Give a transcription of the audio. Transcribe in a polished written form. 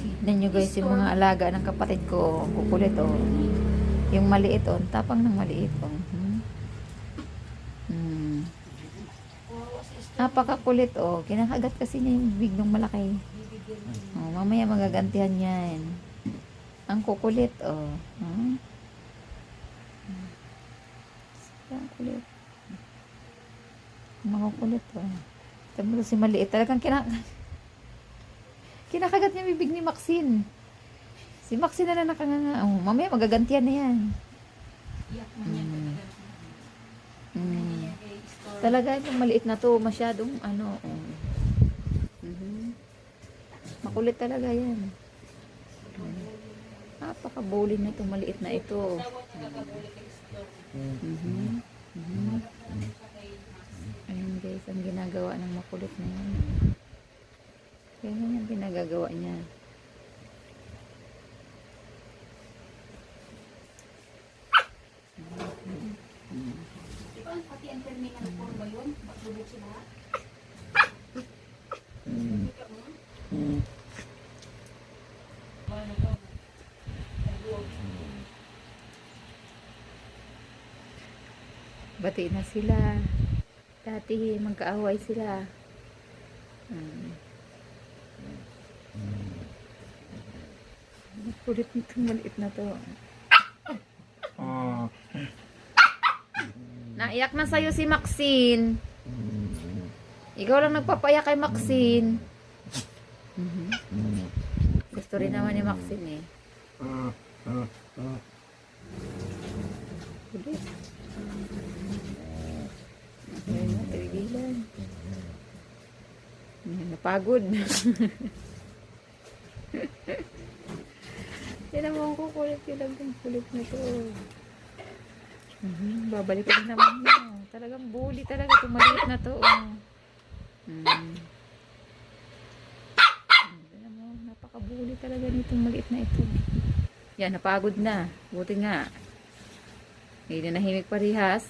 Tignan nyo guys yung mga alaga ng kapatid ko. Kukulit oh. Yung maliit oh. Tapang ng maliit oh. Napakakulit oh. Kinakagat kasi niya yung big ng malaki. Oh, mamaya magagantihan yan. Ang kukulit oh. Ang kulit. Makukulit oh. Tapos si maliit talagang kinakagat niya bibig ni Maxine. Si Maxine na nakanganga. Oh, mamaya magagantihan na yan. Talaga yung maliit na to, masyadong ano. Makulit talaga yan. Napaka-bully na itong maliit na ito. Ayun guys, ang ginagawa ng makulit na yan. Yan yung pinagagawa niya. Pati ang terminal 4 ba yun? Baklubog sila? Bati na sila. Dati magkaaway sila. Kulit nitong maliit na to. Naiyak na sa'yo si Maxine. Ikaw lang nagpapaiyak kay Maxine. Gusto rin naman ni Maxine eh. Kulit. Ayun na, tigilan. Napagod. Yan naman ko kulit. Yung kulit na to. Babalik ko naman mo. Talagang bully talaga. Itong maliit na to. Napaka-bully talaga nitong maliit na ito. Yan, napagod na. Buti nga. Hindi na nahimik parihas.